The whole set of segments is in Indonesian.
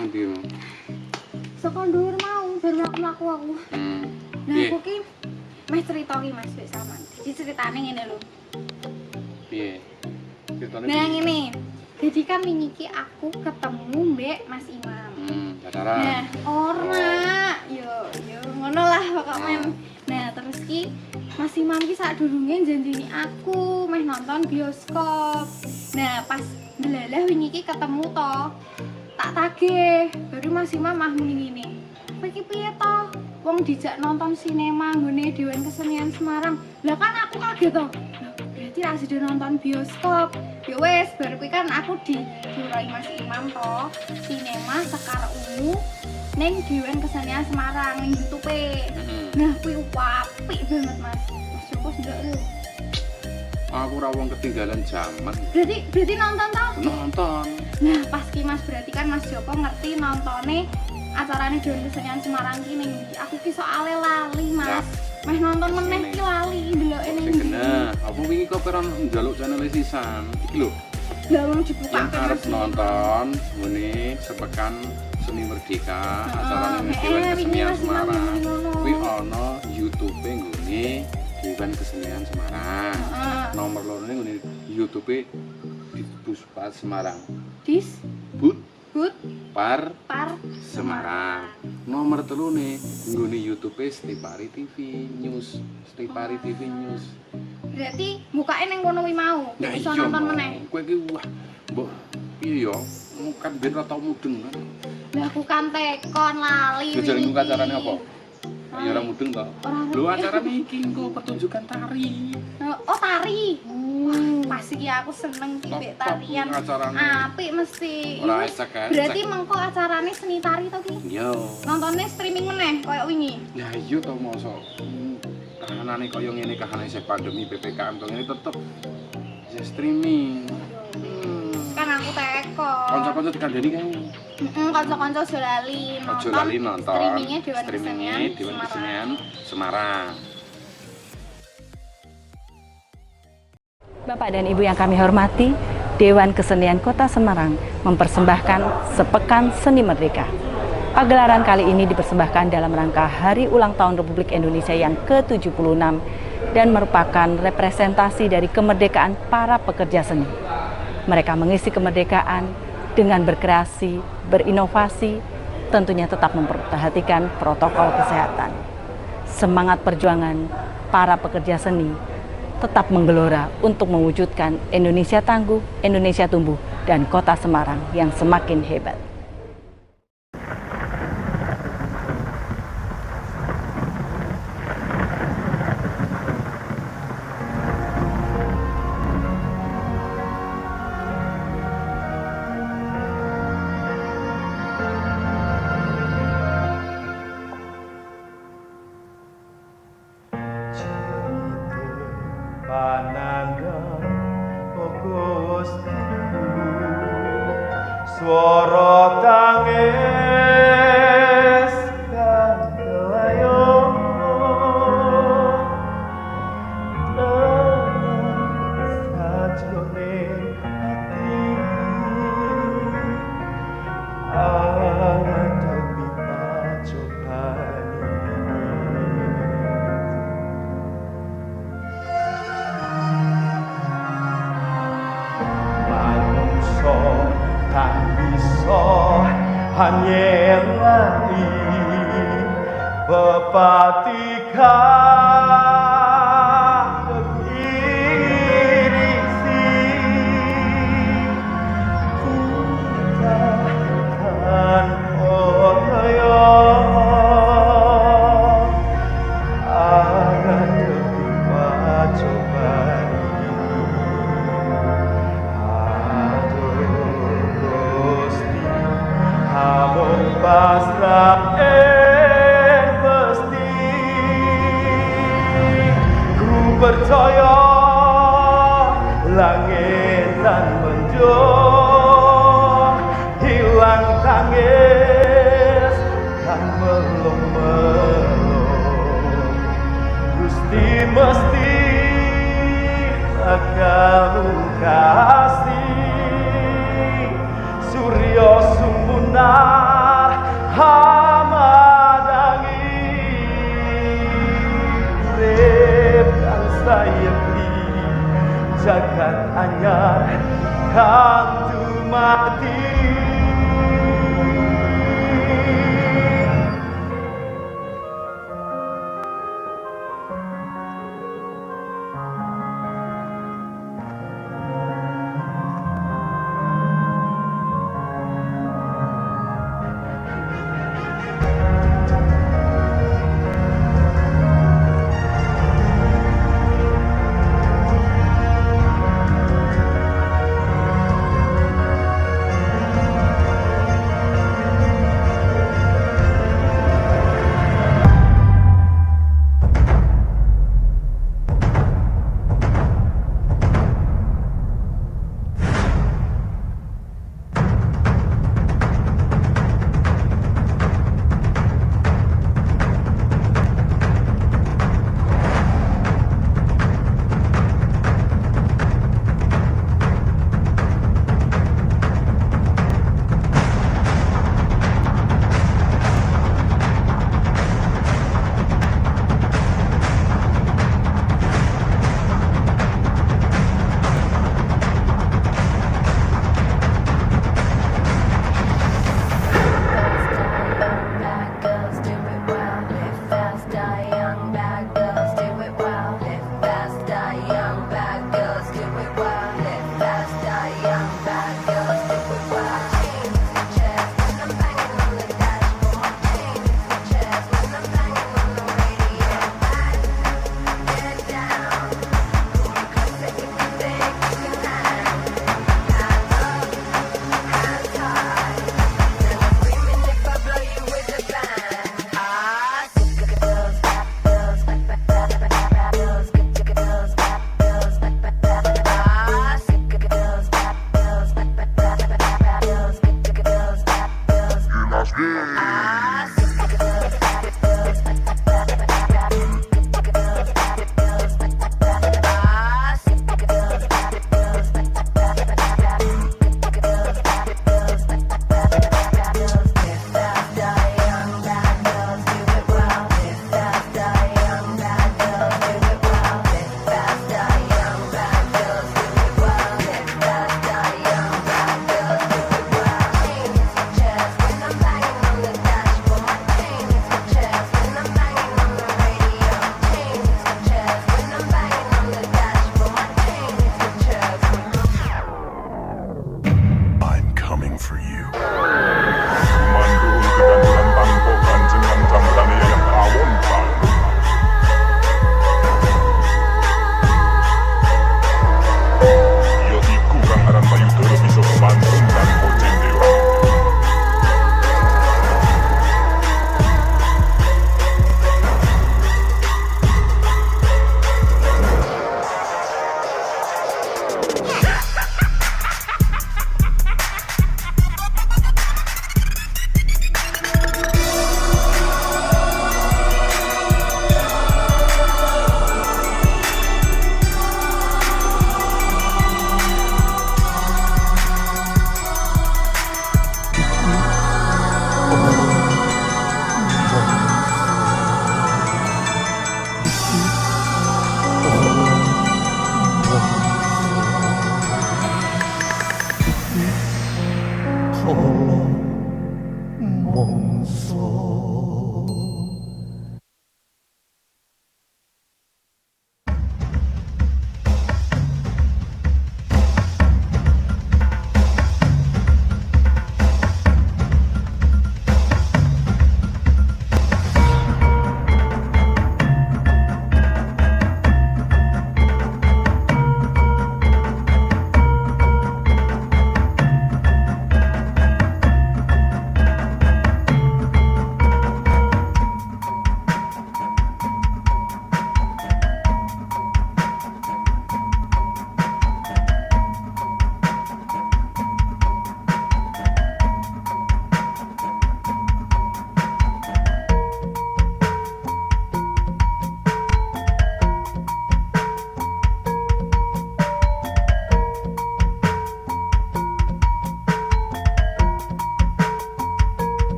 ndi mau? Saka ndur mau bar mlaku aku. Nah, Piye? aku ki meh cerita ki Mas wis sampean. Jadi ceritane ngene lho. Piye? Ceritane Nah, piye? ngene. Jadi kan wingi ki aku ketemu Mbak Mas Imam. Pacaran. Nah, ora. Yo ngono lah pokoknya. Nah, terus ki Mas Imam ki sadurunge janjini aku meh nonton bioskop. Nah, pas delalah wingi ki ketemu to. Tak tagih, baru Mas Imam mah muni ngene. Kowe iki piye to? Wong dijak nonton sinema nggone Dewan Kesenian Semarang. Lah kan aku kaget to. Lah, berarti ra sida nonton bioskop. Ya wes, baru kuwi kan aku dijurai Mas Imam to. Sinema Sekar Ungu ning Dewan Kesenian Semarang ning YouTube. Nah, kuwi apik banget, Mas. Mas Joko ndelok lho. Aku ora wong ketinggalan zaman. Berarti nonton to? Nonton. Nah, pas ki Mas berarti kan Mas Joko ngerti nontone acarane Dewan Kesenian Semarang ki ning ndi. Aku ki soalé lali, Mas. Meh nonton meneh ki lali ndeloke ning Sing ndi. kena, apa wingi kok peran njaluk channel sisan. Iki lho, Lah wong yang dibukake arep Mas. nonton ngene sepekan Seni Merdeka, acarane Dewan Kesenian Semarang. Kuwi ana YouTube-e nggone Dewan Kesenian Semarang. Nomor lorone ngene YouTube-e Puspa Semarang. Dis But But Par Par Semarang. Nomor telune nggone YouTube-e Stepari TV News. Stepari TV News. Berarti bukake ning kono kuwi mau. Ya Bisa iya, nonton meneh. kowe iki wah, mbok piye ya? Kan ben ora tau mudeng kan. Lah aku kan tekon lali. Jajal wingi iku acarane ki. apa? Ya ora mudeng to. Ora Lho acarane iki engko pertunjukan tari. Oh, tari. Pas iki aku seneng ki mbek tarian. Acarane. Apik mesti. Ora ecek kan. Berarti mengko acarane seni tari to ki? Yo. Nontonnya streaming meneh koyo wingi. Ya iya to mosok. Kahanane koyo ngene kahanane sing pandemi PPKM to ngene tetep ya streaming. Kan aku tekon. Kanca-kanca dikandani kan. Kanca-kanca aja lali Aja lali nonton. streamingnya Dewan Streamingnya Kesenian Dewan Semarang. Kesenian Semarang. Bapak dan Ibu yang kami hormati, Dewan Kesenian Kota Semarang mempersembahkan Sepekan Seni Merdeka. Pagelaran kali ini dipersembahkan dalam rangka Hari Ulang Tahun Republik Indonesia yang ke-76 dan merupakan representasi dari kemerdekaan para pekerja seni. Mereka mengisi kemerdekaan dengan berkreasi, berinovasi, tentunya tetap memperhatikan protokol kesehatan. Semangat perjuangan para pekerja seni tetap menggelora untuk mewujudkan Indonesia tangguh, Indonesia tumbuh, dan Kota Semarang yang semakin hebat. Panandang Gusti swara tangis kandelayo sajrone ati ngadepi pacobane tak bisa hanyelai bepatikan irisi kita kan oraya akan lebih pacobaan pasrah pasti ku percaya langit dan mendung hilang tangis dan melong-melong Gusti mesti akan kasih surya sumunan benar hantu mati.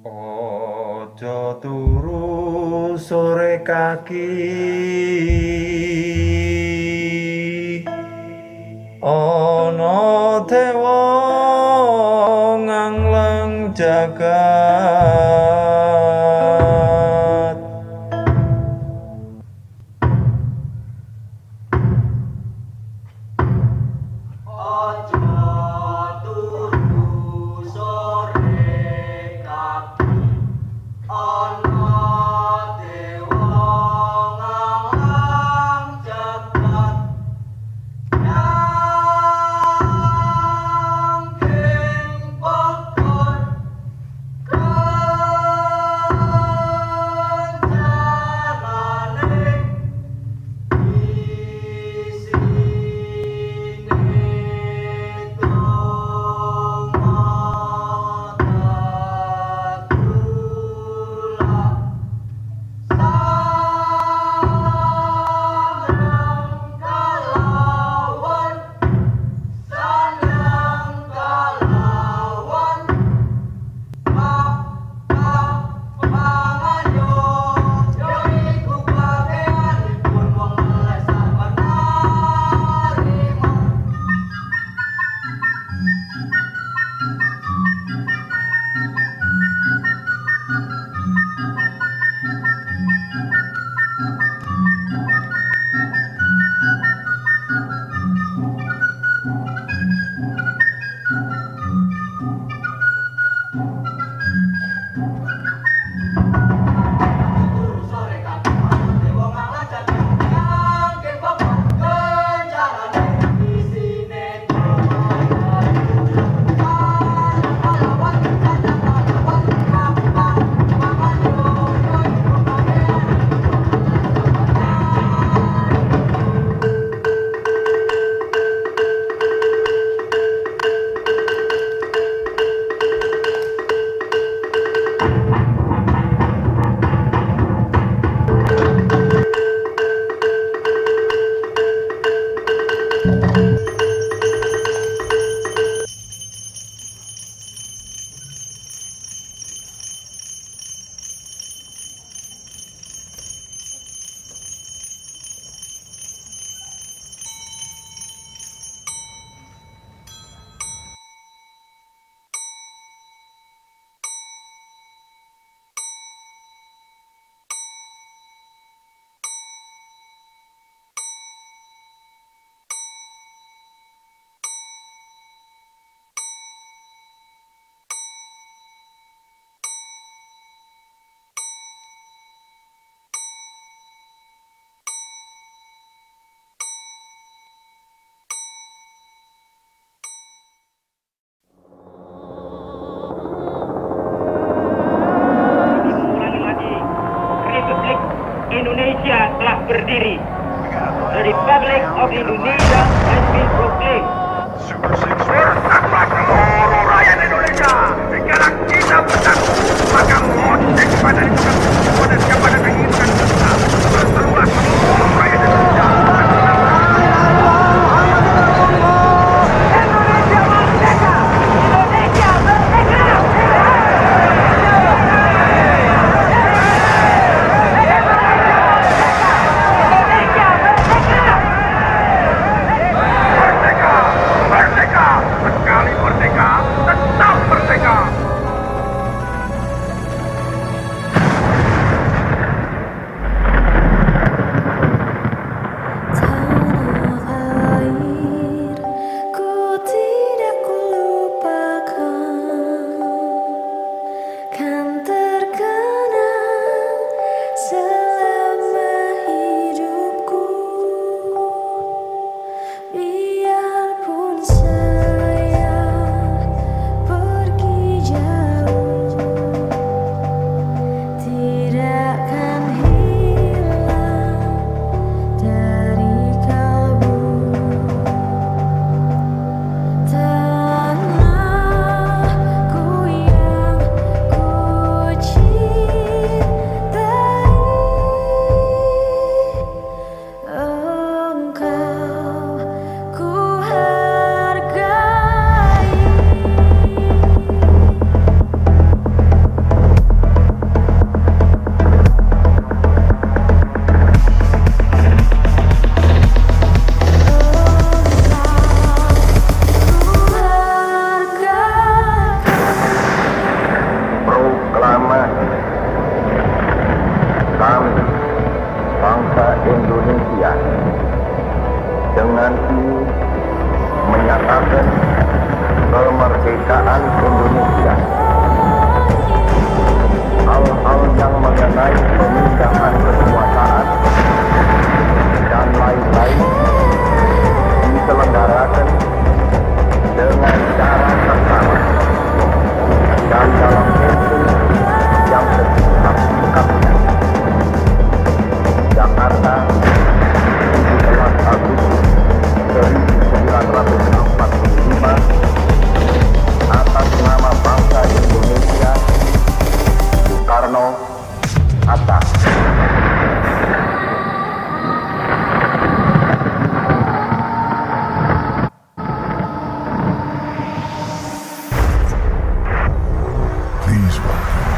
Ojo turu sore kaki, ono dewa ngangleng jagat. Indonesia telah berdiri. The Republic of Indonesia has been proclaimed. Seluruh rakyat Indonesia, sekarang kita bersatu, maka mohon kepada siapa yang menginginkan kita berseruan seluruh rakyat Indonesia. Indonesia merdeka! Indonesia merdeka! Merdeka! Sekali merdeka, tetap merdeka! Indonesia dengan ini menyatakan kemerdekaan Indonesia. Hal-hal yang mengenai pemindahan kekuasaan dan lain-lain diselenggarakan dengan cara bersama dan dalam tempo yang sesingkat-singkatnya. Jakarta, 17 Agustus 1945, atas nama bangsa Indonesia, Soekarno Hatta. Please welcome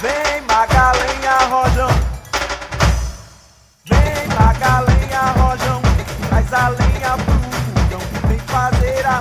5, 4, 3,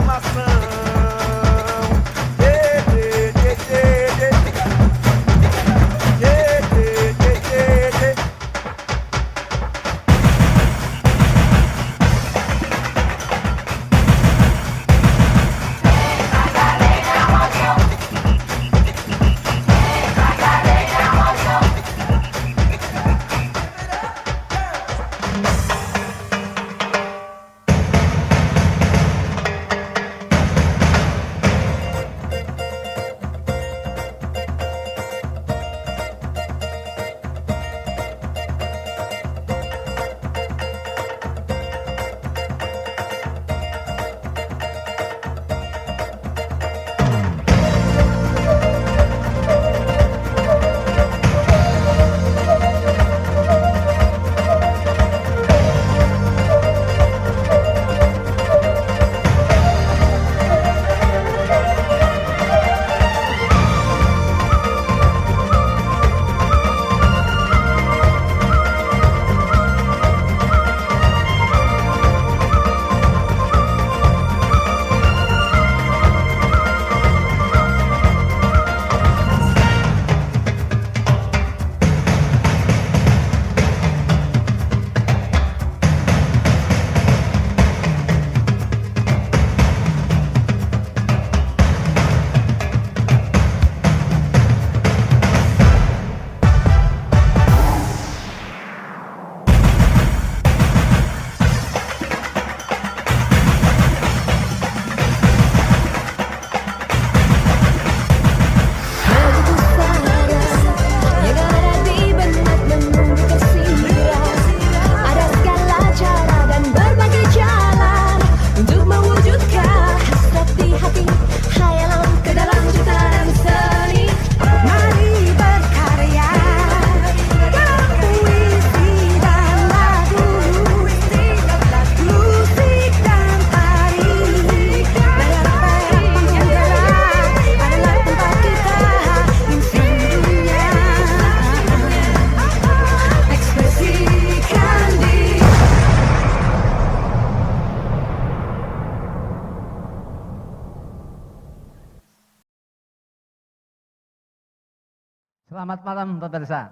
Selamat malam pemirsa.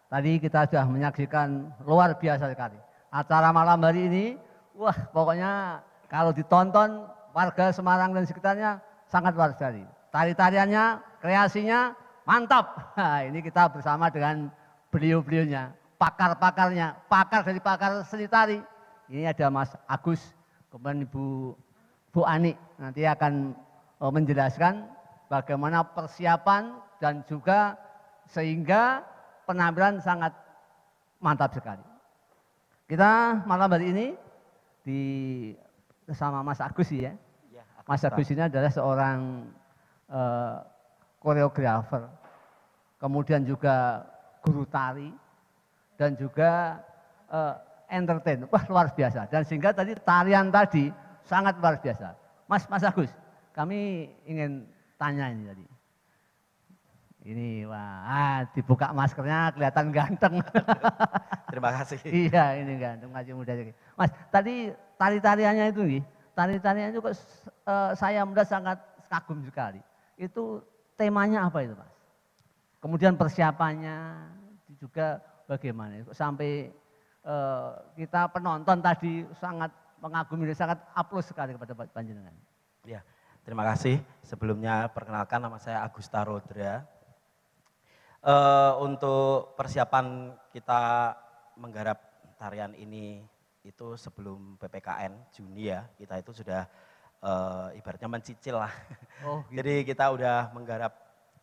Tadi kita sudah menyaksikan luar biasa sekali. Acara malam hari ini, wah pokoknya kalau ditonton warga Semarang dan sekitarnya sangat luar sekali. Tari-tariannya, kreasinya mantap. Nah, ini kita bersama dengan beliau-beliaunya, pakar-pakarnya, pakar dari pakar seni tari. Ini ada Mas Agus, kemudian Bu Ani. Nanti akan menjelaskan bagaimana persiapan dan juga sehingga penampilan sangat mantap sekali. Kita malam hari ini bersama Mas Agus ya. Mas Agus ini adalah seorang koreografer, kemudian juga guru tari dan juga entertain. Wah luar biasa. Dan sehingga tadi tarian tadi sangat luar biasa. Mas Agus, kami ingin tanya ini tadi. Ini wah, dibuka maskernya kelihatan ganteng. Terima kasih. Iya, ini ganteng, masih muda lagi. Mas, tadi tari-tariannya itu nih, tari-tariannya itu saya melihat sangat kagum sekali. Itu temanya apa itu, Mas? Kemudian persiapannya juga bagaimana? Sampai kita penonton tadi sangat mengagumi, sangat aplaus sekali kepada panjenengan. Ya, terima kasih. Sebelumnya perkenalkan nama saya Agus Tarodra. Untuk persiapan kita menggarap tarian ini itu sebelum PPKN Juni ya, kita itu sudah ibaratnya mencicil lah. Oh, gitu. Jadi kita udah menggarap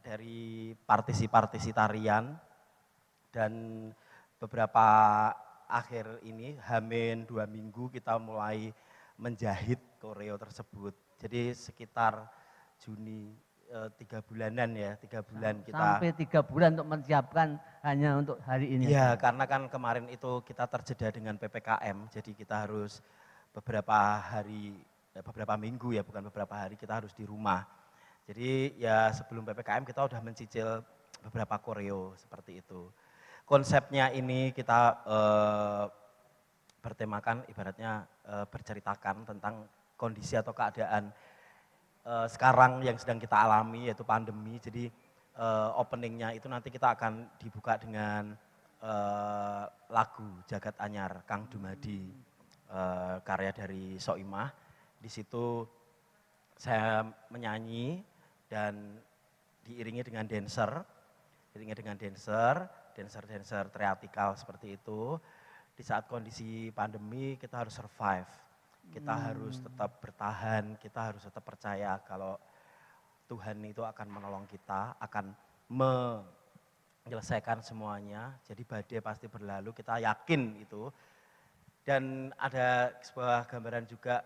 dari partisi-partisi tarian dan beberapa akhir ini Hamin 2 minggu kita mulai menjahit koreo tersebut. Jadi sekitar Juni 3 bulanan ya, 3 bulan kita. Sampai 3 bulan untuk menyiapkan hanya untuk hari ini. Iya, karena kan kemarin itu kita terjeda dengan PPKM, jadi kita harus beberapa minggu ya, bukan beberapa hari, kita harus di rumah. Jadi ya sebelum PPKM kita udah mencicil beberapa koreo seperti itu. Konsepnya ini kita bertemakan ibaratnya berceritakan tentang kondisi atau keadaan sekarang yang sedang kita alami yaitu pandemi. Jadi openingnya itu nanti kita akan dibuka dengan lagu Jagat Anyar Kang Dumadi, karya dari Soimah. Di situ saya menyanyi dan diiringi dengan dancer, dancer teatrikal seperti itu. Di saat kondisi pandemi kita harus survive. Kita harus tetap bertahan, kita harus tetap percaya kalau Tuhan itu akan menolong kita, akan menyelesaikan semuanya. Jadi badai pasti berlalu, kita yakin itu. Dan ada sebuah gambaran juga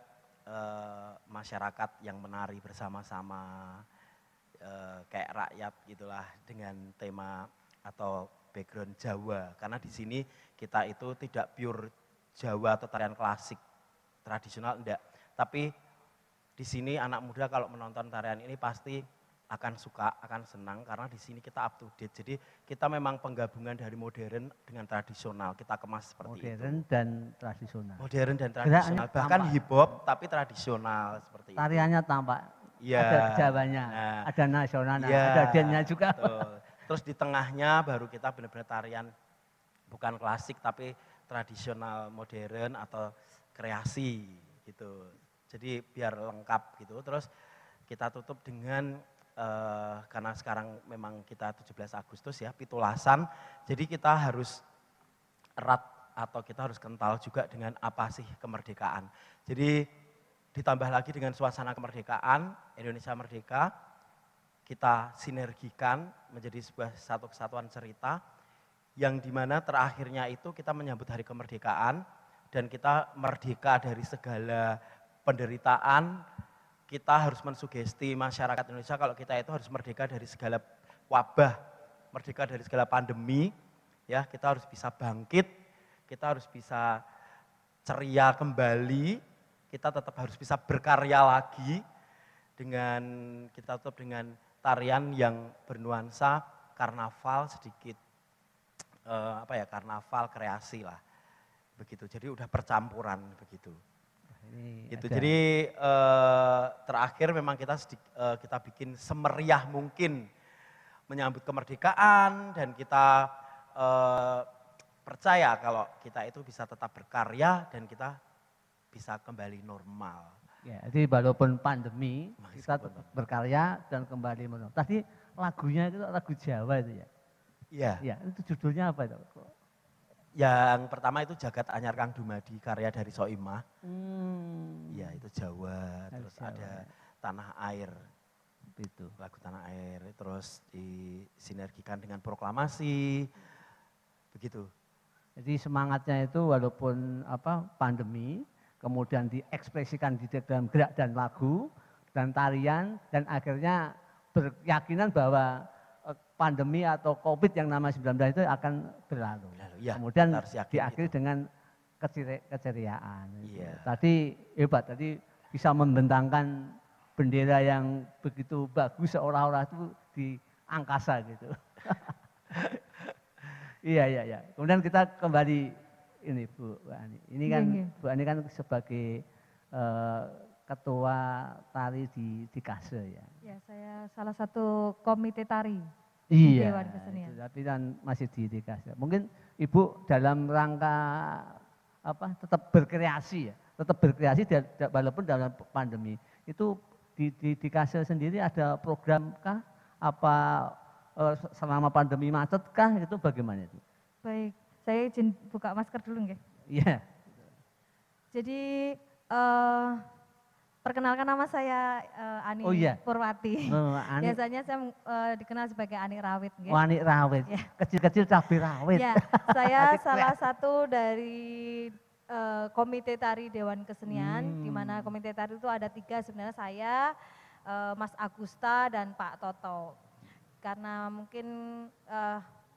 masyarakat yang menari bersama-sama, kayak rakyat gitulah, dengan tema atau background Jawa. Karena di sini kita itu tidak pure Jawa atau tarian klasik tradisional, enggak. Tapi di sini anak muda kalau menonton tarian ini pasti akan suka, akan senang karena di sini kita up to date. Jadi kita memang penggabungan dari modern dengan tradisional. Kita kemas seperti modern itu. Modern dan tradisional. Modern dan tradisional. Bahkan hip hop tapi tradisional seperti tariannya itu. Tampak. Ya. Ada Jawanya, ada nasionalnya, ya, ada dance-nya juga. Betul. Terus di tengahnya baru kita benar-benar tarian bukan klasik tapi tradisional modern atau kreasi gitu. Jadi biar lengkap gitu. Terus kita tutup dengan karena sekarang memang kita 17 Agustus ya, pitulasan. Jadi kita harus erat atau kita harus kental juga dengan apa sih kemerdekaan. Jadi ditambah lagi dengan suasana kemerdekaan, Indonesia merdeka, kita sinergikan menjadi sebuah satu kesatuan cerita yang dimana terakhirnya itu kita menyambut hari kemerdekaan. Dan kita merdeka dari segala penderitaan, kita harus mensugesti masyarakat Indonesia kalau kita itu harus merdeka dari segala wabah, merdeka dari segala pandemi, ya kita harus bisa bangkit, kita harus bisa ceria kembali, kita tetap harus bisa berkarya lagi dengan kita tutup dengan tarian yang bernuansa karnaval sedikit, karnaval kreasi lah. Begitu, jadi udah percampuran begitu. Gitu. Jadi terakhir memang kita bikin semeriah mungkin menyambut kemerdekaan dan kita percaya kalau kita itu bisa tetap berkarya dan kita bisa kembali normal. Ya, jadi walaupun pandemi, kita Meskipun tetap berkarya dan kembali normal. Tadi lagunya itu lagu Jawa itu ya? Iya. Ya, itu judulnya apa itu? Yang pertama itu Jagat Anyar Kang Dumadi, karya dari Soimah. Iya, itu Jawa, Dari terus Jawa. ada Tanah Air, Itu. lagu Tanah Air, terus disinergikan dengan proklamasi, begitu. Jadi semangatnya itu walaupun pandemi, kemudian diekspresikan di dalam gerak dan lagu dan tarian, dan akhirnya berkeyakinan bahwa pandemi atau COVID yang nama 19 itu akan berlalu. Ya, Kemudian kita harus yakin diakhiri gitu. dengan keceriaan. Iya. Tadi hebat, tadi bisa membentangkan bendera yang begitu bagus seolah-olah itu di angkasa gitu. Iya. Kemudian kita kembali ini Bu Ani. Ini kan Bu Ani kan sebagai ketua tari di Kase ya. Ya, saya salah satu komite tari. Iya. Dewan Kesenian. Itu, tapi kan masih di Kase. Mungkin Ibu dalam rangka tetap berkreasi ya, walaupun dalam pandemi. Itu di Kase sendiri ada program kah? Apa selama pandemi macet kah? Itu bagaimana itu? Baik, saya izin buka masker dulu nggih. Iya. Jadi perkenalkan nama saya Ani Oh, iya. Purwati. Oh, Ani. Biasanya saya dikenal sebagai Ani Rawit nggih. Wani rawit, Ya. kecil-kecil cabai rawit. Ya, saya Adik salah kue. satu dari komite tari Dewan Kesenian, di mana komite tari itu ada 3 sebenarnya, saya, Mas Agusta dan Pak Toto. Karena mungkin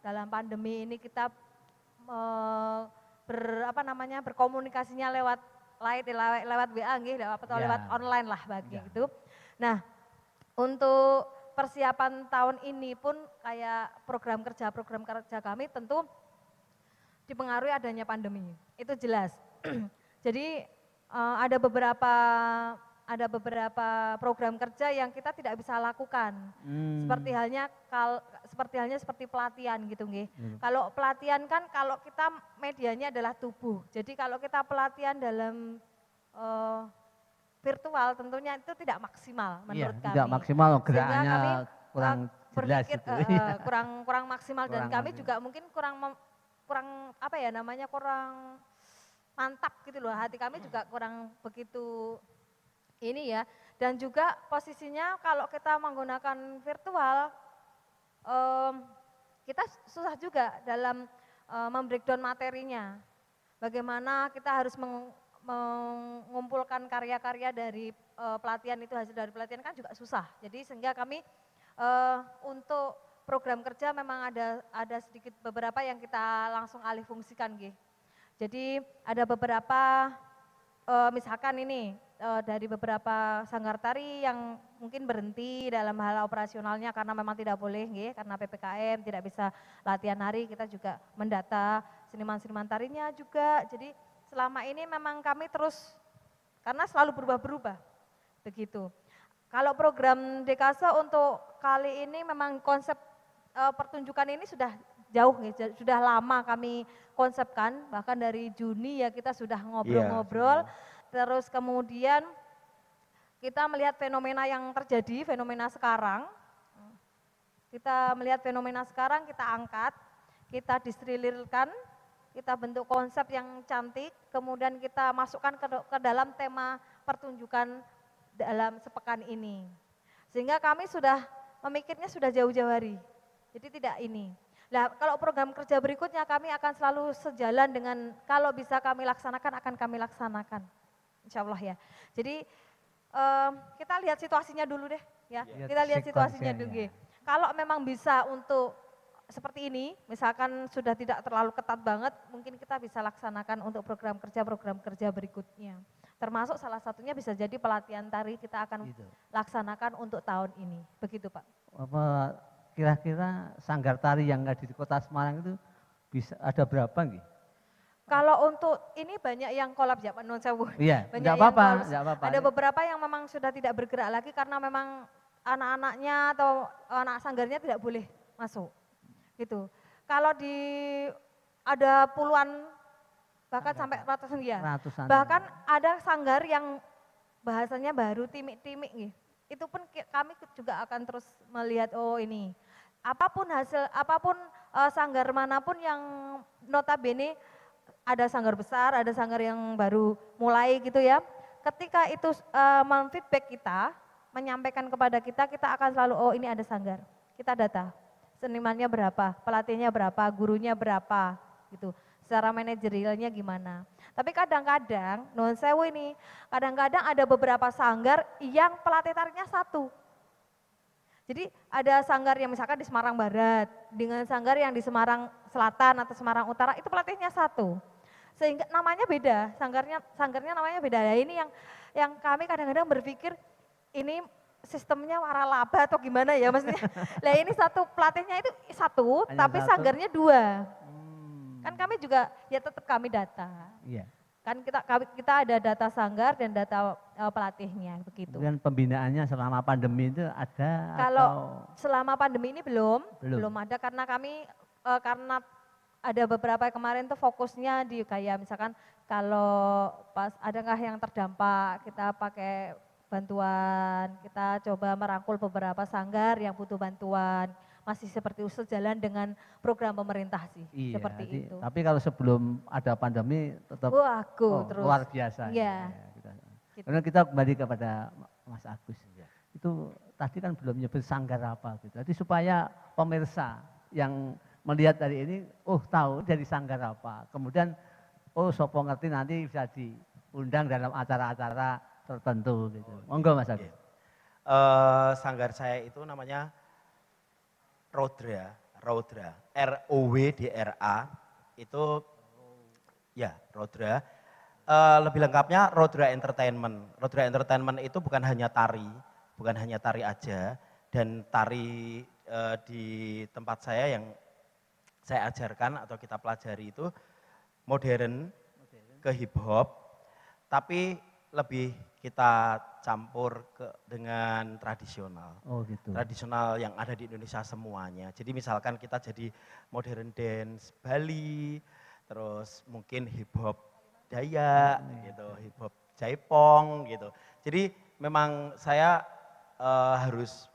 dalam pandemi ini kita berkomunikasinya lewat lewat WA nggih, atau lewat online lah bagi gitu. Nah, untuk persiapan tahun ini pun kayak program kerja kami tentu dipengaruhi adanya pandemi. Itu jelas. Jadi ada beberapa program kerja yang kita tidak bisa lakukan. Seperti pelatihan gitu nggih. Kalau pelatihan kan kalau kita medianya adalah tubuh. Jadi kalau kita pelatihan dalam virtual tentunya itu tidak maksimal menurut kami. Tidak maksimal, Sehingga gerakannya kami, kurang jelas berpikir, gitu. kurang maksimal dan Kurang kami maksimal. juga mungkin kurang mantap gitu loh. Hati kami juga kurang begitu ini ya. Dan juga posisinya kalau kita menggunakan virtual kita susah juga dalam membreakdown materinya. Bagaimana kita harus mengumpulkan karya-karya dari pelatihan itu, hasil dari pelatihan kan juga susah. Jadi sehingga kami untuk program kerja memang ada sedikit beberapa yang kita langsung alih fungsikan nggih. Jadi ada beberapa misalkan ini dari beberapa sanggar tari yang mungkin berhenti dalam hal operasionalnya karena memang tidak boleh nggih, karena PPKM tidak bisa latihan nari, kita juga mendata seniman-seniman tarinya juga. Jadi selama ini memang kami terus, karena selalu berubah-berubah begitu. Kalau program Dekase untuk kali ini memang konsep pertunjukan ini sudah jauh nih, sudah lama kami konsepkan, bahkan dari Juni ya kita sudah ngobrol-ngobrol, terus kemudian kita melihat fenomena yang terjadi, fenomena sekarang, kita melihat fenomena sekarang, kita angkat, kita diserilirkan, kita bentuk konsep yang cantik, kemudian kita masukkan ke dalam tema pertunjukan dalam sepekan ini. Sehingga kami sudah memikirnya sudah jauh-jauh hari, jadi tidak ini. Nah, kalau program kerja berikutnya kami akan selalu sejalan dengan kalau bisa kami laksanakan, akan kami laksanakan. Insya Allah ya. Jadi kita lihat situasinya dulu deh ya. Kita lihat situasinya dulu. Kalau memang bisa untuk seperti ini, misalkan sudah tidak terlalu ketat banget, mungkin kita bisa laksanakan untuk program kerja berikutnya. Termasuk salah satunya bisa jadi pelatihan tari kita akan laksanakan untuk tahun ini. Begitu Pak. Apa kira-kira sanggar tari yang ada di Kota Semarang itu bisa ada berapa nggih? Kalau untuk ini banyak yang kolab ya Pak Non Sewu. Iya, banyak enggak yang apa-apa, kolab. enggak apa-apa. Ada beberapa yang memang sudah tidak bergerak lagi karena memang anak-anaknya atau anak sanggarnya tidak boleh masuk. Gitu. Kalau di ada puluhan bahkan sampai ratusan ya. Ratusan. Bahkan ada sanggar yang bahasanya baru timik-timik nih. Itu pun kami juga akan terus melihat oh ini apapun hasil apapun sanggar manapun yang notabene ada sanggar besar, ada sanggar yang baru mulai gitu ya. Ketika itu memfeedback kita, menyampaikan kepada kita, kita akan selalu oh ini ada sanggar. Kita data. Senimannya berapa, pelatihnya berapa, gurunya berapa gitu. Secara manajerialnya gimana. Tapi kadang-kadang, non sewu ini, kadang-kadang ada beberapa sanggar yang pelatih tariknya satu. Jadi ada sanggar yang misalkan di Semarang Barat, dengan sanggar yang di Semarang Selatan atau Semarang Utara, itu pelatihnya satu. Sehingga namanya beda, sanggarnya namanya beda. Nah, ini yang kami kadang-kadang berpikir, ini sistemnya waralaba atau gimana ya maksudnya. Lah ini satu pelatihnya itu satu, hanya tapi satu. sanggarnya dua. Kan kami juga ya tetap kami data. Iya. Kan kita ada data sanggar dan data pelatihnya begitu. Kemudian pembinaannya selama pandemi itu ada Kalau atau selama pandemi ini belum Belum. ada karena kami karena ada beberapa kemarin tuh fokusnya di kayak misalkan kalau pas adakah yang terdampak kita pakai bantuan, kita coba merangkul beberapa sanggar yang butuh bantuan. Masih seperti sejalan dengan program pemerintah sih, iya, seperti itu. Tapi kalau sebelum ada pandemi tetap Terus. luar biasa. Iya. Gitu. Kemudian kita kembali kepada Mas Agus. Itu tadi kan belum nyebut sanggar apa gitu. Jadi supaya pemirsa yang melihat dari ini, tahu dari sanggar apa. Kemudian, sopo ngerti nanti bisa diundang dalam acara-acara tertentu gitu. Monggo Mas Agus. Sanggar saya itu namanya Rodra, ROWDRA, itu ya Rodra. Lebih lengkapnya Rodra Entertainment. Rodra Entertainment itu bukan hanya tari aja, dan tari di tempat saya yang saya ajarkan atau kita pelajari itu modern ke hip hop, tapi lebih kita campur dengan tradisional. Oh gitu. Tradisional yang ada di Indonesia semuanya. Jadi misalkan kita jadi modern dance Bali, terus mungkin hip hop Dayak gitu, hip hop Jaipong gitu. Jadi memang saya harus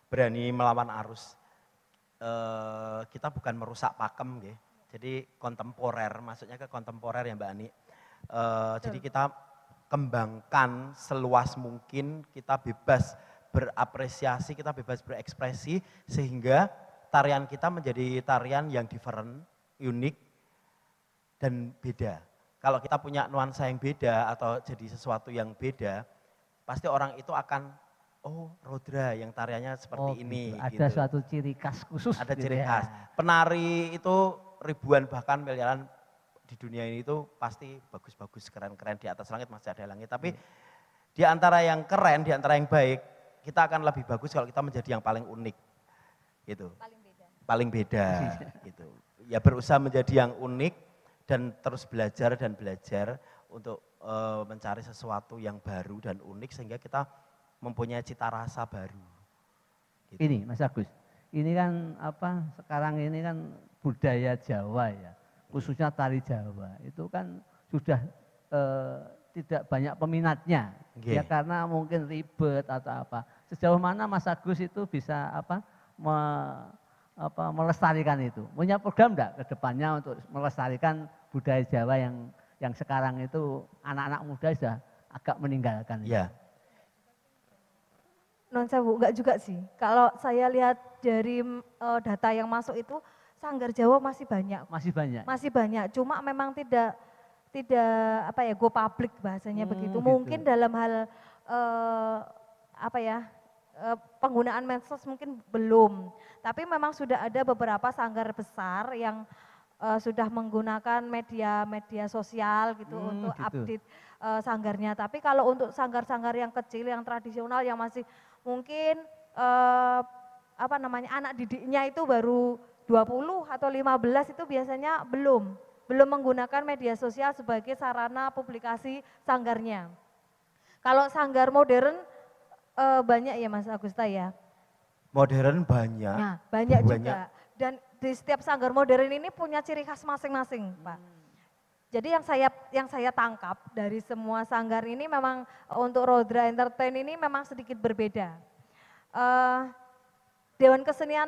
berani melawan arus. Kita bukan merusak pakem gitu. Jadi kontemporer, maksudnya ke kontemporer ya Mbak Ani. Jadi kita kembangkan seluas mungkin, kita bebas berapresiasi, kita bebas berekspresi, sehingga tarian kita menjadi tarian yang different, unik, dan beda. Kalau kita punya nuansa yang beda atau jadi sesuatu yang beda, pasti orang itu akan, Rodra yang tariannya seperti ini. Gitu. Ada gitu. suatu ciri khas khusus. Ada gitu ciri ya. khas. Penari itu ribuan bahkan miliaran di dunia ini itu pasti bagus-bagus, keren-keren, di atas langit masih ada langit. Tapi di antara yang keren, di antara yang baik, kita akan lebih bagus kalau kita menjadi yang paling unik. Gitu. Paling beda. Gitu. Ya berusaha menjadi yang unik dan terus belajar untuk mencari sesuatu yang baru dan unik sehingga kita mempunyai cita rasa baru. Gitu. Ini Mas Agus, ini kan sekarang ini kan budaya Jawa ya. Khususnya tari Jawa itu kan sudah tidak banyak peminatnya, ya karena mungkin ribet atau apa. Sejauh mana Mas Agus itu bisa melestarikan itu? Punya program enggak ke depannya untuk melestarikan budaya Jawa yang sekarang itu anak-anak muda sudah agak meninggalkan? Iya. Non sewu enggak juga sih. Kalau saya lihat dari data yang masuk itu sanggar Jawa masih banyak. Masih banyak. Masih banyak. Cuma memang tidak go public bahasanya begitu. Gitu. Mungkin dalam hal penggunaan medsos mungkin belum. Tapi memang sudah ada beberapa sanggar besar yang sudah menggunakan media sosial gitu untuk update sanggarnya. Tapi kalau untuk sanggar-sanggar yang kecil, yang tradisional, yang masih mungkin anak didiknya itu baru 20 atau 15 itu biasanya belum menggunakan media sosial sebagai sarana publikasi sanggarnya. Kalau sanggar modern banyak ya Mas Agusta ya. Modern banyak. Nah, banyak juga. Dan di setiap sanggar modern ini punya ciri khas masing-masing, Pak. Jadi yang saya tangkap dari semua sanggar ini memang untuk Rodra Entertain ini memang sedikit berbeda. Dewan Kesenian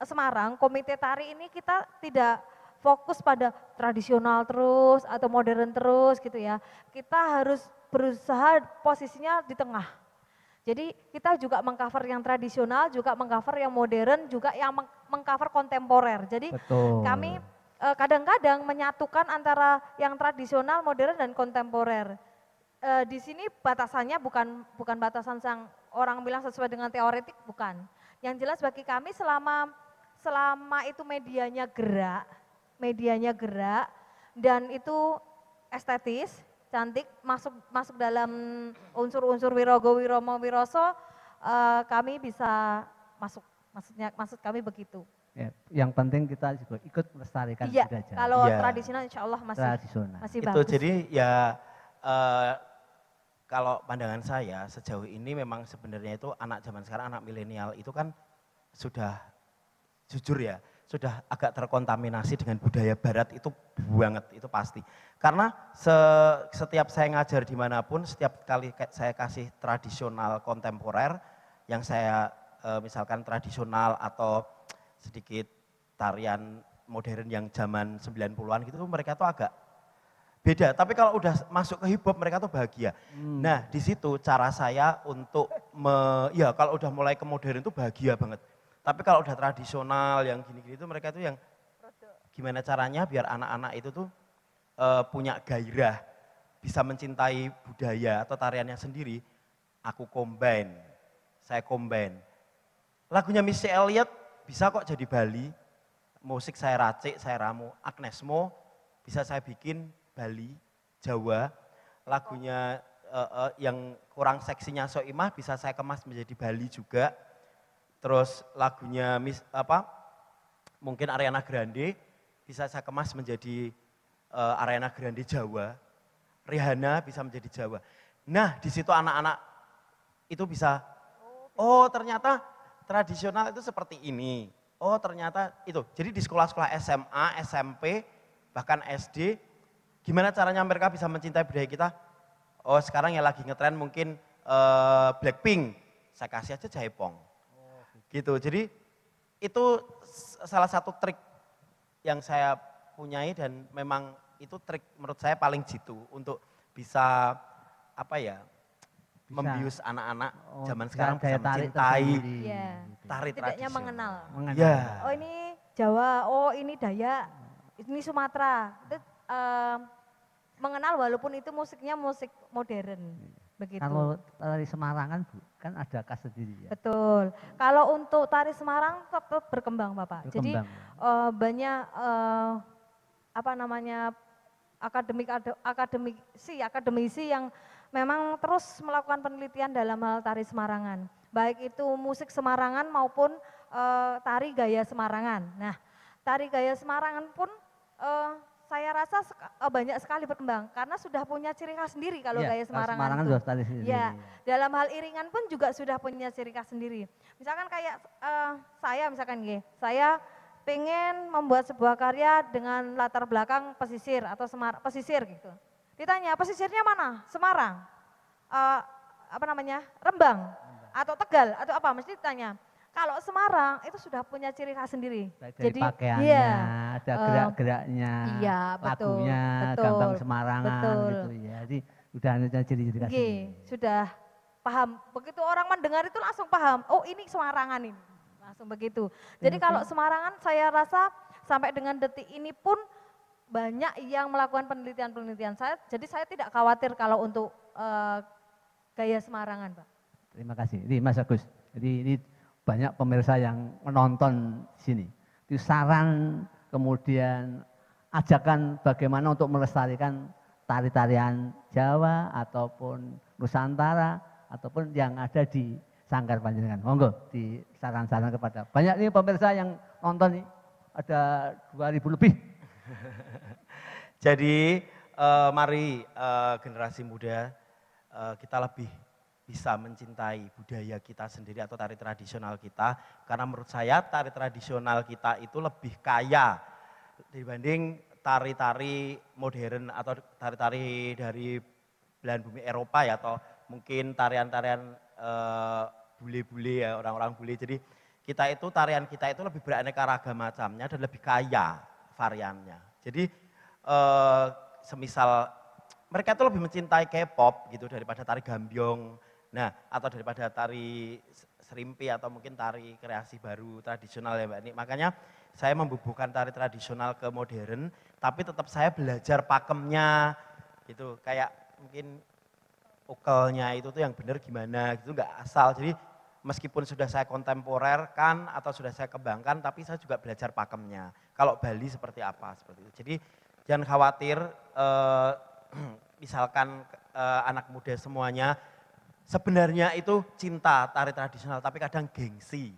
Semarang, Komite Tari ini kita tidak fokus pada tradisional terus atau modern terus gitu ya. Kita harus berusaha posisinya di tengah. Jadi kita juga mengcover yang tradisional, juga mengcover yang modern, juga yang mengcover kontemporer. Jadi kami kadang-kadang menyatukan antara yang tradisional, modern dan kontemporer. Di sini batasannya bukan batasan yang orang bilang sesuai dengan teoretik, bukan. Yang jelas bagi kami selama itu medianya gerak dan itu estetis, cantik, masuk dalam unsur-unsur Wirogo, Wiromo, Wiroso, kami bisa maksud kami begitu. Ya, yang penting kita juga ikut melestarikan Iya, budaya. kalau tradisional insya Allah masih Itu bagus. jadi ya kalau pandangan saya sejauh ini memang sebenarnya itu anak zaman sekarang, anak milenial itu kan sudah jujur ya, sudah agak terkontaminasi dengan budaya barat itu banget, itu pasti. Karena setiap saya ngajar dimanapun, setiap kali saya kasih tradisional kontemporer, yang saya misalkan tradisional atau sedikit tarian modern yang zaman 90-an gitu, mereka tuh agak beda. Tapi kalau udah masuk ke hip hop mereka tuh bahagia. Nah di situ cara saya untuk, ya kalau udah mulai ke modern itu bahagia banget. Tapi kalau udah tradisional yang gini-gini itu mereka itu yang gimana caranya biar anak-anak itu tuh punya gairah, bisa mencintai budaya atau tariannya sendiri. Aku saya combine. Lagunya Missy Elliott bisa kok jadi Bali, musik saya racik, saya ramu. Agnes Mo bisa saya bikin Bali, Jawa. Lagunya yang kurang seksinya Soimah bisa saya kemas menjadi Bali juga. Terus lagunya mungkin Ariana Grande bisa saya kemas menjadi Ariana Grande Jawa. Rihanna bisa menjadi Jawa. Nah di situ anak-anak itu bisa, oh ternyata tradisional itu seperti ini. Oh ternyata itu. Jadi di sekolah-sekolah SMA, SMP, bahkan SD, gimana caranya mereka bisa mencintai budaya kita? Oh sekarang yang lagi ngetren mungkin Blackpink, saya kasih aja Jaipong. Gitu. Jadi itu salah satu trik yang saya punyai dan memang itu trik menurut saya paling jitu untuk bisa membius anak-anak zaman sekarang bisa mencintai tari tidaknya tradisional. mengenal. Ya. Oh ini Jawa, oh ini Dayak, ini Sumatera. Itu mengenal walaupun itu musiknya musik modern. Begitu. Kalau tari Semarangan Bu, kan ada khas sendiri ya. Betul. Kalau untuk tari Semarang tetap berkembang Bapak. Jadi banyak akademisi yang memang terus melakukan penelitian dalam hal tari Semarangan. Baik itu musik Semarangan maupun tari gaya Semarangan. Nah, tari gaya Semarangan pun saya rasa banyak sekali berkembang karena sudah punya ciri khas sendiri kalau gaya Semarangan itu. Ya, dalam hal iringan pun juga sudah punya ciri khas sendiri. Misalkan kayak saya pengen membuat sebuah karya dengan latar belakang pesisir atau pesisir gitu. Ditanya pesisirnya mana? Semarang, Rembang atau Tegal atau apa? Mesti ditanya. Kalau Semarang itu sudah punya ciri khas sendiri. Jadi pakaiannya, ada gerak-geraknya, lagunya, gambang Semarangan gitu ya. Jadi udah ada ciri-ciri khas sendiri. Sudah paham. Begitu orang mendengar itu langsung paham. Oh ini Semarangan ini. Langsung begitu. Jadi kalau Semarangan saya rasa sampai dengan detik ini pun banyak yang melakukan penelitian-penelitian. Jadi saya tidak khawatir kalau untuk gaya Semarangan, Pak. Terima kasih. Ini Mas Agus. Jadi ini banyak pemirsa yang menonton di sini. Itu saran kemudian ajakan bagaimana untuk melestarikan tari-tarian Jawa ataupun Nusantara ataupun yang ada di Sanggar Panjenengan. Monggo di saran-saran kepada banyak nih pemirsa yang nonton nih, ada 2000 lebih. Jadi mari generasi muda kita lebih bisa mencintai budaya kita sendiri atau tari tradisional kita. Karena menurut saya tari tradisional kita itu lebih kaya dibanding tari-tari modern atau tari-tari dari belahan bumi Eropa ya, atau mungkin tarian-tarian bule-bule ya, orang-orang bule. Jadi tarian kita itu lebih beraneka ragam macamnya dan lebih kaya variannya. Jadi semisal mereka itu lebih mencintai K-pop gitu daripada tari gambyong. Nah, atau daripada tari serimpi atau mungkin tari kreasi baru tradisional ya Mbak Ni. Makanya saya membubuhkan tari tradisional ke modern, tapi tetap saya belajar pakemnya gitu. Kayak mungkin ukelnya itu tuh yang benar gimana gitu, nggak asal. Jadi meskipun sudah saya kontemporerkan atau sudah saya kembangkan, tapi saya juga belajar pakemnya. Kalau Bali seperti apa, seperti itu. Jadi jangan khawatir, misalkan anak muda semuanya, sebenarnya itu cinta tari tradisional, tapi kadang gengsi.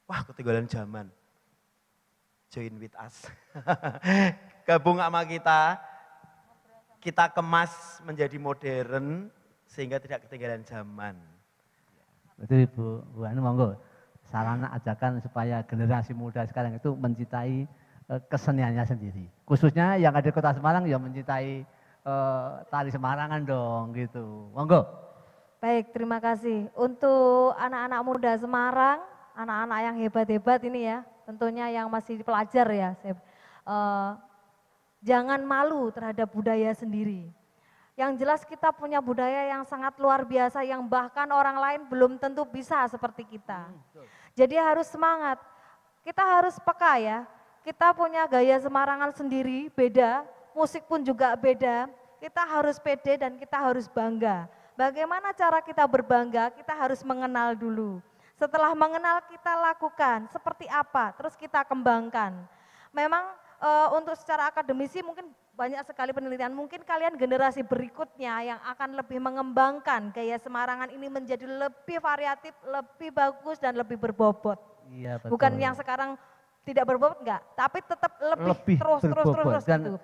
Wah, ketinggalan zaman. Join with us. Gabung sama kita kemas menjadi modern sehingga tidak ketinggalan zaman. Betul Bu Anu, monggo. Sarana ajakan supaya generasi muda sekarang itu mencintai keseniannya sendiri. Khususnya yang ada di Kota Semarang ya mencintai tari Semarangan dong gitu. Monggo. Baik, terima kasih. Untuk anak-anak muda Semarang, anak-anak yang hebat-hebat ini ya, tentunya yang masih pelajar ya, jangan malu terhadap budaya sendiri. Yang jelas kita punya budaya yang sangat luar biasa, yang bahkan orang lain belum tentu bisa seperti kita. Jadi harus semangat, kita harus peka ya, kita punya gaya Semarangan sendiri, beda, musik pun juga beda, kita harus pede dan kita harus bangga. Bagaimana cara kita berbangga? Kita harus mengenal dulu. Setelah mengenal kita lakukan seperti apa, terus kita kembangkan. Memang untuk secara akademisi mungkin banyak sekali penelitian, mungkin kalian generasi berikutnya yang akan lebih mengembangkan gaya Semarangan ini menjadi lebih variatif, lebih bagus dan lebih berbobot. Iya, betul. Bukan yang sekarang tidak berbobot enggak, tapi tetap lebih terus dan gitu.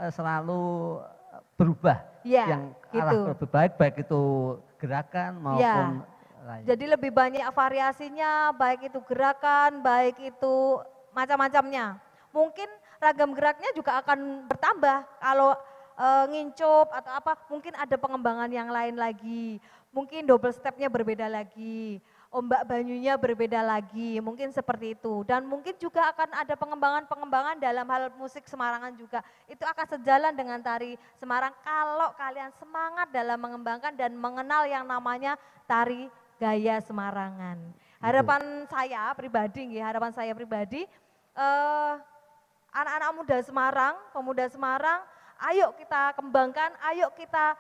Selalu berubah Ya, yang arah gitu. lebih baik itu gerakan maupun lain. Jadi lebih banyak variasinya, baik itu gerakan, baik itu macam-macamnya. Mungkin ragam geraknya juga akan bertambah kalau ngincup atau apa, mungkin ada pengembangan yang lain lagi. Mungkin double stepnya berbeda lagi, ombak banyunya berbeda lagi, mungkin seperti itu. Dan mungkin juga akan ada pengembangan-pengembangan dalam hal musik Semarangan juga. Itu akan sejalan dengan tari Semarang kalau kalian semangat dalam mengembangkan dan mengenal yang namanya tari gaya Semarangan. Harapan saya pribadi, anak-anak muda Semarang, pemuda Semarang, ayo kita kembangkan, ayo kita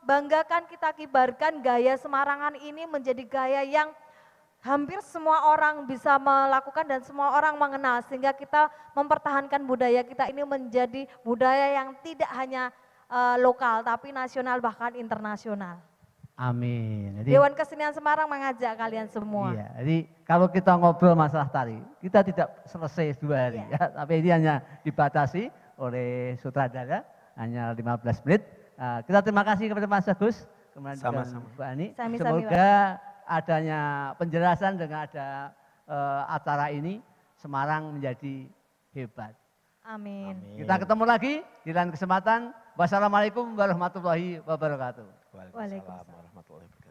banggakan, kita kibarkan gaya Semarangan ini menjadi gaya yang hampir semua orang bisa melakukan dan semua orang mengenal, sehingga kita mempertahankan budaya kita ini menjadi budaya yang tidak hanya lokal tapi nasional bahkan internasional. Amin. Jadi, Dewan Kesenian Semarang mengajak kalian semua. iya, jadi kalau kita ngobrol masalah tari, kita tidak selesai 2 hari Iya. ya, tapi ini hanya dibatasi oleh sutradara, hanya 15 menit. Kita terima kasih kepada Mas Agus, kemudian Sama-sama. Bu Ani. Sami-sami, Semoga adanya penjelasan dengan ada acara ini, Semarang menjadi hebat. Amin. Kita ketemu lagi di lain kesempatan. Wassalamualaikum warahmatullahi wabarakatuh. Waalaikumsalam warahmatullahi wabarakatuh.